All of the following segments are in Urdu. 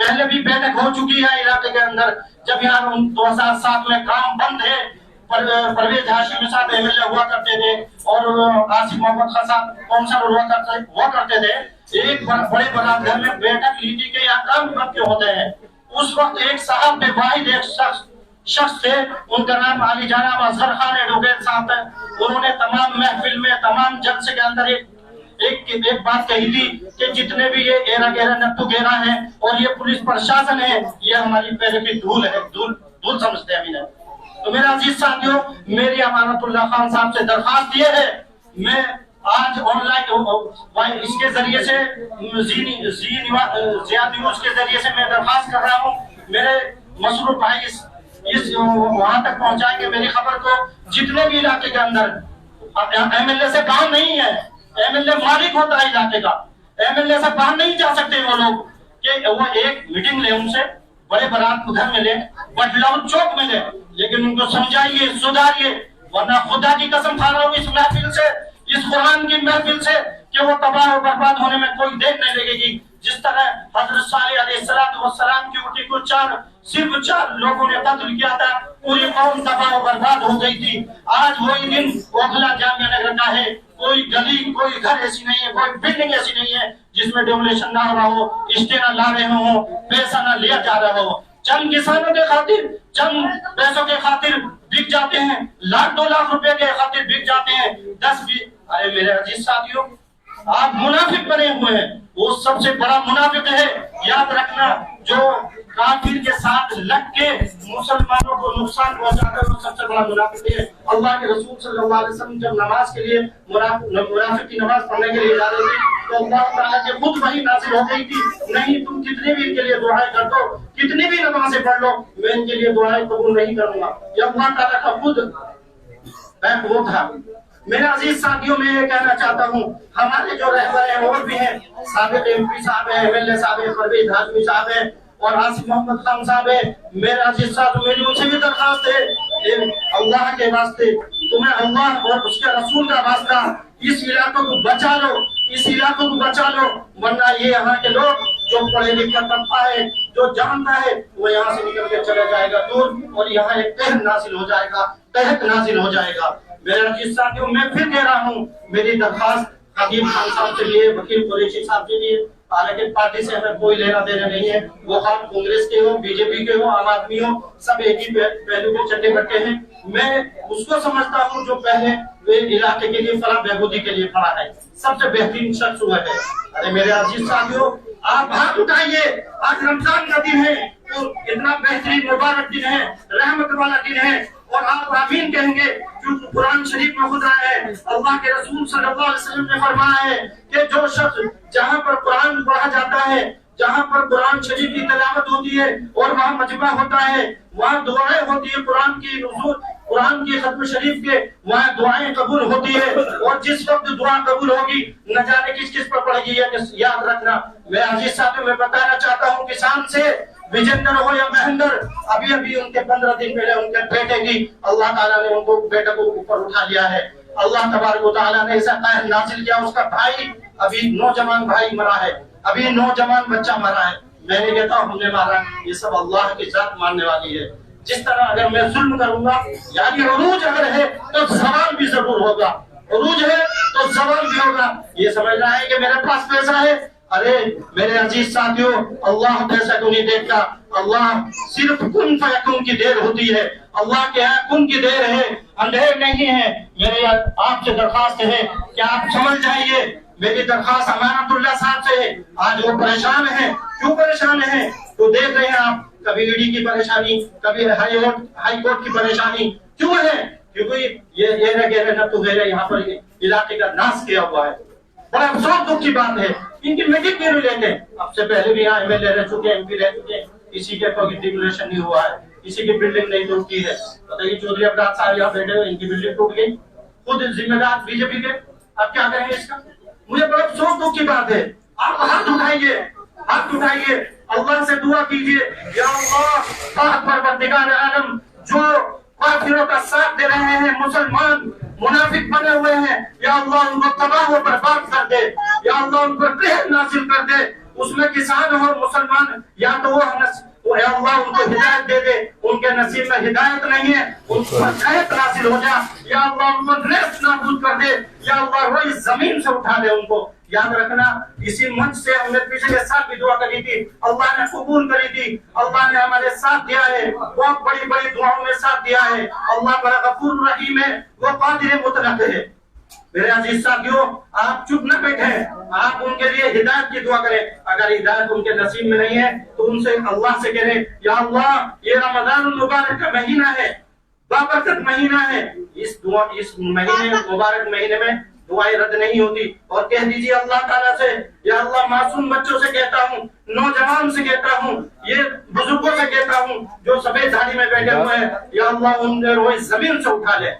پہلے بھی بیٹھک ہو چکی ہے علاقے کے اندر، جب یہاں 2007 میں کام بند ہے، پرویز ہاشمی صاحب ایم ایل اے ہوا کرتے تھے اور آصف محمد خان صاحب کونسلر ہوا کرتے تھے، ایک بڑے برات گھر میں بیٹھک لی تھی کہ یہاں کام بند کیوں ہوتے ہیں۔ اس وقت ایک صاحب میں واحد ایک شخص تھے، ان کا نام علی جناب اظہر خان ایڈوکیٹ صاحب ہے، انہوں نے تمام محفل میں تمام جلسے کے اندر ایک بات کہی تھی کہ جتنے بھی یہ ایرا گیرا نتو گیرا ہیں اور یہ پولیس پرشاسن ہے، یہ ہماری پیروں کی دھول ہے، دھول سمجھتے ہیں انہیں۔ تو میرے عزیز ساتھیوں، میری امانت اللہ خان صاحب سے درخواست یہ ہے، میں آج آن لائن اس کے ذریعے سے زیادہ نیوز کے ذریعے سے میں درخواست کر رہا ہوں، میرے مسرور بھائی اس وہاں تک پہنچائیں گے میری خبر کو، جتنے بھی علاقے کے اندر ایم ایل اے سے کام نہیں ہے، ایم ایل اے مالک ہوتا ہے علاقے کا، ایم ایل اے سے باہر نہیں جا سکتے وہ لوگ، کہ وہ ایک میٹنگ لے ان سے، بڑے برات کو گھر میں لے، بٹلاؤ چوک میں لے، لیکن ان کو سمجھائیے، سدھاریے، ورنہ خدا کی قسم کھا رہا ہوں اس محفل سے، اس قرآن کی محفل سے، کہ وہ تباہ و برباد ہونے میں کوئی دیر نہیں لگے گی۔ جس طرح حضرت صالح علیہ السلام کی اٹھی کو صرف 4 لوگوں نے قتل کیا تھا، پوری قوم تباہ و برباد ہو گئی تھی۔ آج وہی دن اوکھلا جامعہ نگر کا ہے، کوئی گلی کوئی گھر ایسی نہیں ہے، کوئی بلڈنگ ایسی نہیں ہے جس میں ڈیمولیشن نہ ہو رہا ہو، اسٹے نہ لا رہے ہوں، پیسہ نہ لیا جا رہا ہو۔ چند کسانوں کے خاطر، چند پیسوں کے خاطر بک جاتے ہیں، 1,00,000 2 لاکھ روپے کے خاطر بک جاتے ہیں، 10 ارے میرے عزیز ساتھیوں، آپ منافق بنے ہوئے ہیں، وہ سب سے بڑا منافق ہے، یاد رکھنا، جو کافر کے ساتھ لگ کے مسلمانوں کو نقصان پہنچاتا ہے وہ سب سے بڑا منافق ہے۔ اللہ کے رسول صلی اللہ علیہ وسلم جب نماز کے لیے منافق کی نماز پڑھنے کے لیے جا رہے تھے تو اللہ تعالیٰ کے خود وحی نازل ہو گئی تھی، نہیں تم کتنے بھی ان کے لیے دعائیں کر دو، کتنی بھی نمازیں پڑھ لو، میں ان کے لیے دعائیں قبول نہیں کروں گا۔ یہ اللہ تعالیٰ کا خود وہ تھا۔ میرے عزیز ساتھیوں، میں یہ کہنا چاہتا ہوں، ہمارے جو رہبر ہیں اور بھی ہیں، سابق ایم پی صاحب ہیں، ایم ایل اے صاحب ہیں، پرویز ہاشمی صاحب ہیں اور آصف محمد خان صاحب ہیں، میرے عزیز ساتھیوں، میری ان سے بھی درخواست ہے، اللہ کے واسطے تمہیں اللہ اور اس کے رسول کا واسطہ اس علاقوں کو بچا لو، اس علاقوں کو بچا لو، ورنہ یہ یہاں کے لوگ جو پڑھے لکھا طبقہ ہے، جو جانتا ہے، وہ یہاں سے نکل کے چلا جائے گا دور، اور یہاں ایک قہر نازل ہو جائے گا، قحط نازل ہو جائے گا۔ میرے عزیز ساتھیوں، میں پھر کہہ رہا ہوں، میری درخواست خطیب خان صاحب سے بھی ہے، وکیل قریشی صاحب سے بھی ہے، حالانکہ پارٹی سے ہمیں کوئی لینا دینا نہیں ہے، وہ خان کانگریس کے ہو، بی جے پی کے ہو، عام آدمی ہو، سب ایک ہی پہلو کے چٹے بٹے ہیں۔ میں اس کو سمجھتا ہوں جو پہلے علاقے کے لیے فلاح بہبودی کے لیے کھڑا ہے، سب سے بہترین شخص ہوا ہے۔ ارے میرے عزیز ساتھیوں، آپ ہاتھ اٹھائیے، آج رمضان کا دن ہے، اتنا بہترین مبارک دن ہے، رحمت والا دن ہے، اور آپ آمین کہیں گے، کیونکہ قرآن شریف میں خدا ہے، اللہ کے رسول صلی اللہ علیہ وسلم نے فرمایا ہے کہ جو شخص جہاں پر قرآن پڑھا جاتا ہے، جہاں پر قرآن شریف کی تلاوت ہوتی ہے اور وہاں مجمع ہوتا ہے، وہاں دعائیں ہوتی ہے، قرآن کی نزول، قرآن کی ختم شریف کے وہاں دعائیں قبول ہوتی ہے، اور جس وقت دعا قبول ہوگی نہ جانے کس کس پر پڑے گی، یاد رکھنا۔ میں عزیز ساتھیوں، میں بتانا چاہتا ہوں کسان سے، وجندر ہو یا مہندر، ابھی ان کے 15 دن پہلے ان کے بیٹے کی اللہ تعالیٰ نے ان کو بیٹے کو اوپر اٹھا لیا ہے، اللہ تبارک و تعالیٰ نے ایسا قہر نازل کیا، اس کا بھائی ابھی نوجوان بھائی مرا ہے، ابھی نوجوان بچہ مرا ہے۔ میں نہیں کہتا ہم نے مارا، یہ سب اللہ کی ذات ماننے والی ہے۔ جس طرح اگر میں ظلم کروں گا، یعنی عروج اگر ہے تو زوال بھی ضرور ہوگا، عروج ہے تو زوال بھی ہوگا۔ یہ سمجھ رہا ہے کہ میرے پاس پیسہ ہے، ارے میرے عزیز ساتھیوں، اللہ پیسہ کو نہیں دیکھتا، اللہ صرف کن فیکن کی دیر ہوتی ہے، اللہ کے یہاں کن کی دیر ہے، اندھیر نہیں ہے۔ میرے آپ سے درخواست ہے کہ آپ سمجھ جائیے، میری درخواست امانت اللہ صاحب سے ہے۔ آج وہ پریشان ہیں، کیوں پریشان ہیں؟ تو دیکھ رہے ہیں آپ، کبھی ایڈی کی پریشانی، کبھی ہائی کورٹ کی پریشانی، کیوں ہے؟ کیونکہ یہ نہ تو یہاں پر علاقے کا ناس کیا ہوا ہے۔ بڑا افسوس دکھ کی بات ہے، ان کی میٹنگ کیوں نہیں لیتے؟ اب سے پہلے بھی یہاں ایم ایل اے رہ چکے، ایم پی رہ چکے، کسی کے کوئی ڈیمولیشن نہیں ہوا ہے، کسی کی بلڈنگ نہیں ٹوٹی ہے۔ بتائیے چودھری ابرار صاحب یہاں بیٹھے ہوئے، ان کی بلڈنگ ٹوٹ گئی، خود ذمہ دار بی جے پی کے، اب کیا کریں گے اس کا؟ مجھے بڑا افسوس دکھ کی بات ہے۔ آپ ہاتھ اٹھائیے، ہاتھ اٹھائیے، اللہ سے دعا کیجیے، یا اللہ پاک پروردگار عالم، جو کافروں کا ساتھ دے رہے ہیں، مسلمان منافق بنے ہوئے ہیں، یا اللہ ان کو تباہ و برباد کر دے، یا اللہ ان پر قہر نازل کر دے، اس میں کسان اور مسلمان یا تو وہ اے اللہ ان کو ہدایت دے دے، ان کے نصیب میں ہدایت نہیں ہے، ان کو ہدایت حاصل ہو جا، یا اللہ ان کو نیست نابود کر دے، یا اللہ روئی زمین سے اٹھا دے ان کو۔ یاد رکھنا اسی منچ سے ہم نے پچھلے سال بھی دعا کری تھی، اللہ نے قبول کری تھی، اللہ نے ہمارے ساتھ دیا ہے، بہت بڑی بڑی دعاؤں میں ساتھ دیا ہے۔ اللہ بڑا غفور رحیم ہے، وہ قادر مطلق ہے۔ میرے عزیز ساتھیوں، آپ چپ نہ بیٹھیں، آپ ان کے لیے ہدایت کی دعا کریں۔ اگر ہدایت ان کے نصیب میں نہیں ہے تو ان سے اللہ سے کہیں یا اللہ یہ رمضان المبارک کا مہینہ ہے، بابرکت مہینہ ہے، اس مہینے مبارک مہینے میں دعائیں رد نہیں ہوتی، اور کہہ دیجیے اللہ تعالیٰ سے یا اللہ معصوم بچوں سے کہتا ہوں، نوجوان سے کہتا ہوں، یہ بزرگوں سے کہتا ہوں جو سفید دھاڑی میں بیٹھے ہوئے ہیں، یا اللہ ان کو روئے زمین سے اٹھا لے،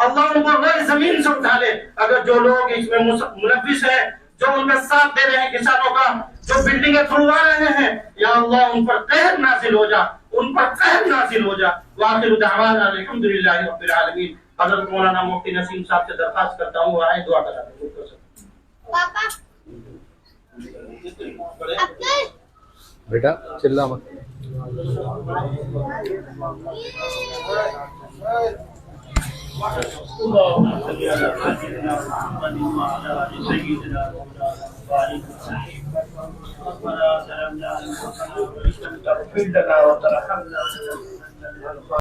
اللہ ان کو روئے زمین سے اٹھا لے۔ اگر جو لوگ اس میں ملوث ہیں، جو ان کا ساتھ دے رہے ہیں کسانوں کا، جو بلڈنگیں تھروا رہے ہیں، یا اللہ ان پر قہر نازل ہو جا، ان پر قہر نازل ہو جا۔ وآخر دعوانا الحمدللہ رب العالمین۔ حضرت مولانا مفتی نسیم صاحب سے درخواست کرتا ہوں وہ آئے دعا کراتے ہیں۔ بیٹا چلا مت۔ اللهم صل على سيدنا محمد وعلى ال سيدنا ربنا ظلمنا انفسنا وان لم تغفر لنا وترحمنا